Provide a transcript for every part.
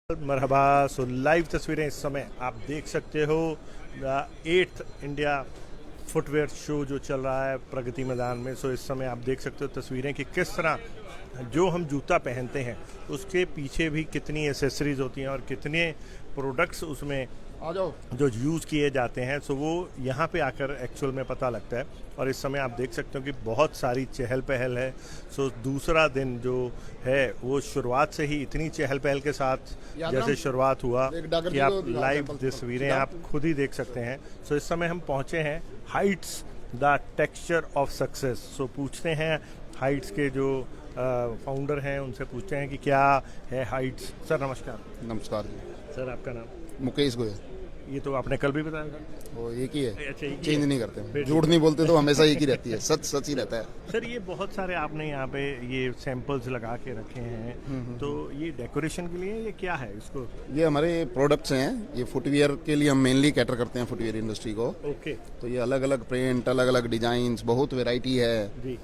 मरहबा। सो live तस्वीरें इस समय आप देख सकते हो। 8th इंडिया फुटवेयर शो जो चल रहा है प्रगति मैदान में। सो इस समय आप देख सकते हो तस्वीरें कि किस तरह जो हम जूता पहनते हैं उसके पीछे भी कितनी एसेसरीज होती हैं और कितने प्रोडक्ट्स उसमें आ जाओ जो यूज़ किए जाते हैं। सो वो यहाँ पे आकर एक्चुअल में पता लगता है। और इस समय आप देख सकते हो कि बहुत सारी चहल पहल है। सो दूसरा दिन जो है वो शुरुआत से ही इतनी चहल पहल के साथ जैसे शुरुआत हुआ कि आप लाइव तस्वीरें आप खुद ही देख सकते हैं। सो इस समय हम पहुँचे हैं heights the texture of success. So पूछते हैं हाइट्स के जो फाउंडर हैं उनसे पूछते हैं कि क्या है हाइट्स। सर नमस्कार। नमस्कार जी। सर आपका नाम? मुकेश गोयल। ये तो आपने कल भी बताया था। वो एक ही है, अच्छा, एक ही चेंज है। नहीं करते, झूठ नहीं बोलते तो हमेशा एक ही रहती है, सच सच ही रहता है। सर ये बहुत सारे आपने यहाँ पे ये सैंपल्स लगा के रखे हैं, तो ये डेकोरेशन के लिए ये क्या है इसको? ये हमारे प्रोडक्ट्स हैं, ये फुटवियर के लिए हम मेनली कैटर करते हैं फुटवियर इंडस्ट्री को। ओके। तो ये अलग अलग प्रिंट, अलग अलग डिजाइन, बहुत वेराइटी है। जी।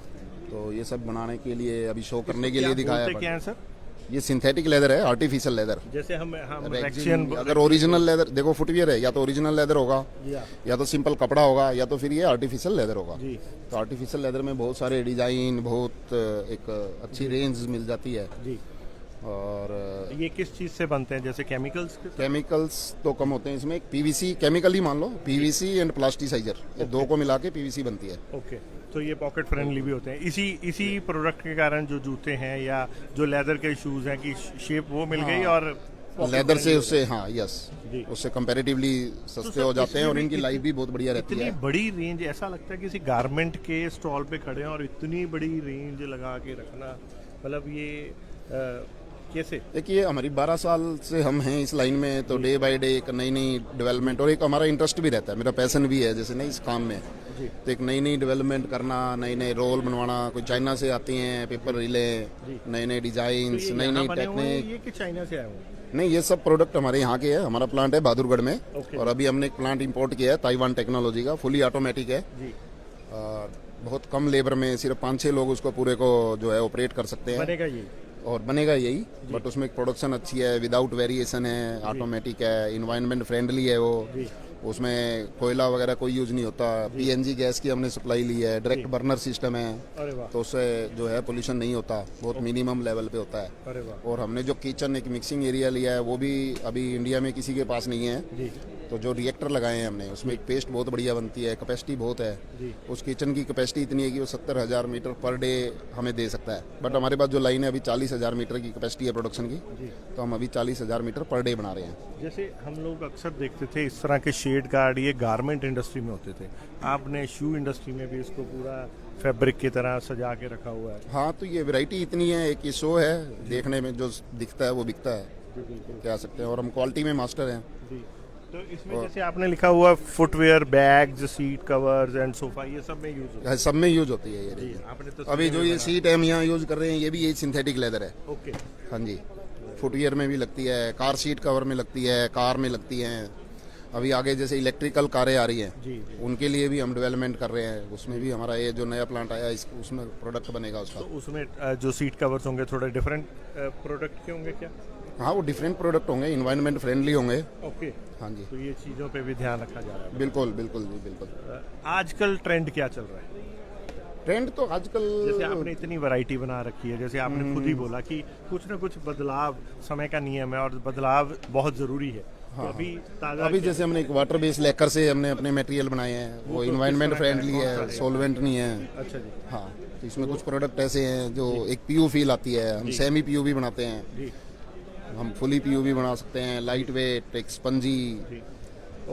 तो ये सब बनाने के लिए अभी शो करने के क्या लिए दिखाया बोलते क्या है सर? ये सिंथेटिक लेदर है, आर्टिफिशियल लेदर। जैसे हम रेक्सिन, अगर ओरिजिनल लेदर देखो, फुटवियर है या तो ओरिजिनल लेदर होगा या तो सिंपल कपड़ा होगा या तो फिर ये आर्टिफिशियल लेदर होगा। जी। तो आर्टिफिशियल लेदर में बहुत सारे डिजाइन, बहुत एक अच्छी रेंज मिल जाती है। जी। और ये किस चीज़ से बनते हैं, जैसे केमिकल्स के? केमिकल्स तो कम होते हैं इसमें, पीवीसी केमिकल ही मान लो, पीवीसी एंड प्लास्टिसाइजर, ये दो को मिला के पीवीसी बनती है। ओके। तो ये पॉकेट फ्रेंडली भी होते हैं इसी प्रोडक्ट के कारण। जो जूते हैं या जो लेदर के शूज़ हैं कि शेप वो मिल गई और लेदर से उससे, हाँ यस, जी। उससे कंपैरेटिवली सस्ते हो जाते हैं और इनकी लाइफ भी बहुत बढ़िया रहती इतनी है। बड़ी रेंज, ऐसा लगता है किसी गारमेंट के स्टॉल पे खड़े हैं और इतनी बड़ी रेंज लगा के रखना, मतलब ये कैसे? देखिए हमारी 12 साल से हम हैं इस लाइन में, तो डे बाय डे एक नई नई डेवलपमेंट, और एक हमारा इंटरेस्ट भी रहता है, मेरा पैशन भी है जैसे नहीं इस काम में। तो एक नई नई डेवलपमेंट करना, नए नए रोल बनवाना। कोई चाइना से आती हैं पेपर रिलें, नए नए डिजाइन, नई नई टेक्निक। ये कि चाइना से आए हुए? नहीं, ये सब प्रोडक्ट हमारे यहाँ के हैं। हमारा प्लांट है बहादुरगढ़ में, और अभी हमने एक प्लांट इंपोर्ट किया है ताइवान टेक्नोलॉजी का, फुली ऑटोमेटिक है। जी। बहुत कम लेबर में सिर्फ 5-6 लोग उसको पूरे को जो है ऑपरेट कर सकते हैं। बनेगा ये? और बनेगा यही, बट उसमें प्रोडक्शन अच्छी है, विदाउट वेरिएशन है, ऑटोमेटिक है, इन्वायरमेंट फ्रेंडली है वो। उसमें कोयला वगैरह कोई यूज नहीं होता, पीएनजी गैस की हमने सप्लाई ली है, डायरेक्ट बर्नर सिस्टम है। अरे वाह। तो उससे जो है पोल्यूशन नहीं होता, बहुत मिनिमम लेवल पे होता है। अरे वाह। और हमने जो किचन एक मिक्सिंग एरिया लिया है वो भी अभी इंडिया में किसी के पास नहीं है। जी। तो जो रिएक्टर लगाए हैं हमने, उसमें एक पेस्ट बहुत बढ़िया बनती है, कैपेसिटी बहुत है। जी। उस किचन की कैपेसिटी इतनी है कि वो 70,000 मीटर पर डे हमें दे सकता है। बट हमारे पास जो लाइन है अभी 40,000 मीटर की कैपेसिटी है प्रोडक्शन की। तो हम अभी 40,000 मीटर पर डे बना रहे हैं। जैसे हम लोग अक्सर देखते थे इस तरह के शेड गार्ड, ये गारमेंट इंडस्ट्री में होते थे, आपने शू इंडस्ट्री में भी इसको पूरा फैब्रिक की तरह सजा के रखा हुआ है। हाँ, तो ये वैरायटी इतनी है, एक ये शो है, देखने में जो दिखता है वो बिकता है, कह सकते हैं। और हम क्वालिटी में मास्टर हैं। जी। तो इसमें जैसे आपने लिखा हुआ footwear, bags, seat covers and sofa, ये सब में यूज होता है? सब में यूज होती है ये। जी। आपने तो अभी जो ये सीट हम यहाँ यूज कर रहे हैं ये भी यही सिंथेटिक लेदर है। ओके। हाँ जी, फुटवियर में भी लगती है, कार सीट कवर में लगती है, कार में लगती हैं। अभी आगे जैसे इलेक्ट्रिकल कारें आ रही हैं, जी। उनके लिए भी हम डेवलपमेंट कर रहे हैं। उसमें भी हमारा ये जो नया प्लांट आया उसमें प्रोडक्ट बनेगा उसका। तो उसमें जो सीट कवर्स होंगे थोड़े डिफरेंट प्रोडक्ट के होंगे क्या? हाँ, वो डिफरेंट प्रोडक्ट होंगे, इन्वायरमेंट फ्रेंडली होंगे। ओके। हाँ जी, तो ये चीज़ों पे भी ध्यान रखा जा रहा है। बिल्कुल बिल्कुल जी, बिल्कुल। आजकल ट्रेंड क्या चल रहा है? ट्रेंड तो आजकल, जैसे आपने इतनी वैरायटी बना रखी है, जैसे आपने खुद ही बोला कि कुछ ना कुछ बदलाव समय का नियम है और बदलाव बहुत ज़रूरी है। तो अभी ताज़ा अभी जैसे हमने एक वाटर बेस्ड लेकर से हमने अपने मटेरियल बनाए हैं, वो इन्वायरमेंट फ्रेंडली है, सोलवेंट नहीं है। अच्छा जी। हाँ, तो इसमें कुछ प्रोडक्ट ऐसे हैं जो एक पीयू फील आती है। हम सेमी पीयू भी बनाते हैं, जी। हम फुली पीयू भी बना सकते हैं, लाइट वेट, एक स्पंजी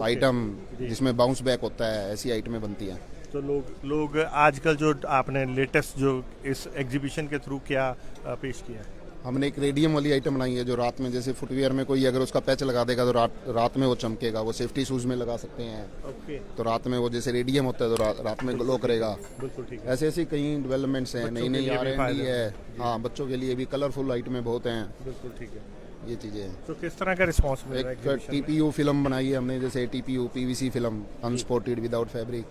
आइटम जिसमें बाउंस बैक होता है, ऐसी आइटमें बनती हैं। तो लोग आजकल जो आपने लेटेस्ट जो इस एग्जीबिशन के थ्रू क्या पेश किया है? हमने एक रेडियम वाली आइटम बनाई है जो रात में, जैसे फुटवियर में कोई अगर उसका पैच लगा देगा तो रात में वो चमकेगा, वो सेफ्टी शूज में लगा सकते हैं। ओके। तो रात में वो जैसे रेडियम होता है तो रात में ग्लो करेगा। बिल्कुल ठीक है। ऐसे ऐसे कई डेवलपमेंट्स हैं, नई नई R&D है। हाँ, बच्चों के लिए भी कलरफुल आइटमें बहुत हैं, बिल्कुल ठीक है। ये चीज़ें हैं। तो किस तरह का रिस्पॉन्स मिल रहा है एक exhibition में? TPU फिल्म बनाई है हमने, जैसे TPU PVC film, unspotted without fabric,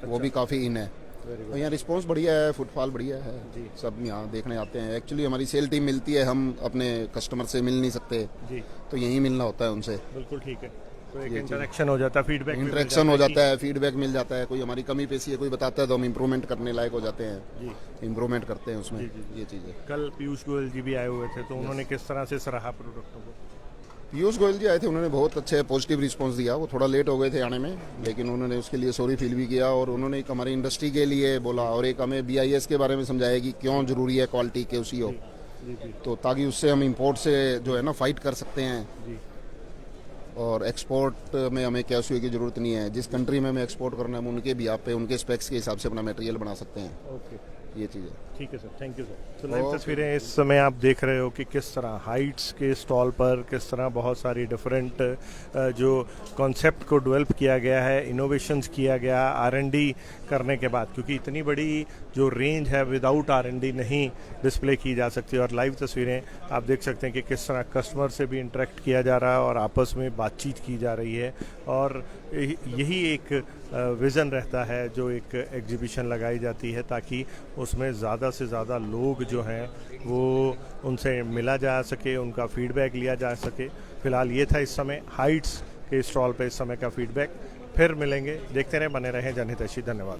वो भी काफ़ी इन है। और यहाँ रिस्पांस बढ़िया है, फुटफॉल बढ़िया है, सब यहाँ देखने आते हैं। एक्चुअली हमारी सेल टीम मिलती है, हम अपने कस्टमर से मिल नहीं सकते जी, तो यहीं मिलना होता है उनसे। बिल्कुल ठीक है। तो एक इंटरेक्शन हो जाता है, फीडबैक इंटरेक्शन हो जाता है, फीडबैक मिल जाता है, कोई हमारी कमी पेशी है कोई बताता है तो हम इम्प्रूवमेंट करने लायक हो जाते हैं, जी। इम्प्रूवमेंट करते हैं उसमें। ये चीज़ है। कल पीयूष गोयल जी भी आए हुए थे, तो उन्होंने किस तरह से सराहा प्रोडक्टों को? पीयूष गोयल जी आए थे, उन्होंने बहुत अच्छे पॉजिटिव रिस्पांस दिया। वो थोड़ा लेट हो गए थे आने में, लेकिन उन्होंने उसके लिए सॉरी फील भी किया और उन्होंने एक हमारी इंडस्ट्री के लिए बोला और एक हमें BIS के बारे में समझाया कि क्यों ज़रूरी है क्वालिटी के उसी हो, तो ताकि उससे हम इंपोर्ट से जो है ना फाइट कर सकते हैं जी, और एक्सपोर्ट में हमें कैशुए की ज़रूरत नहीं है। जिस कंट्री में हमें एक्सपोर्ट करना है हम उनके भी आप पे उनके स्पेक्स के हिसाब से अपना मटेरियल बना सकते हैं। ओके, ये चीज़ है। ठीक है सर, थैंक यू सर। तो लाइव तस्वीरें इस समय आप देख रहे हो कि किस तरह हाइट्स के स्टॉल पर किस तरह बहुत सारी डिफरेंट जो कॉन्सेप्ट को डेवलप किया गया है, इनोवेशंस किया गया R&D करने के बाद, क्योंकि इतनी बड़ी जो रेंज है विदाउट R&D नहीं डिस्प्ले की जा सकती। और लाइव तस्वीरें आप देख सकते हैं कि किस तरह कस्टमर से भी इंटरेक्ट किया जा रहा है और आपस में बातचीत की जा रही है। और यही एक विज़न रहता है जो एक एग्जीबिशन लगाई जाती है, ताकि उसमें ज़्यादा से ज़्यादा लोग जो हैं वो उनसे मिला जा सके, उनका फीडबैक लिया जा सके। फ़िलहाल ये था इस समय हाइट्स के स्टॉल पे इस समय का फीडबैक। फिर मिलेंगे, देखते रहें, बने रहें जनहितैषी। धन्यवाद।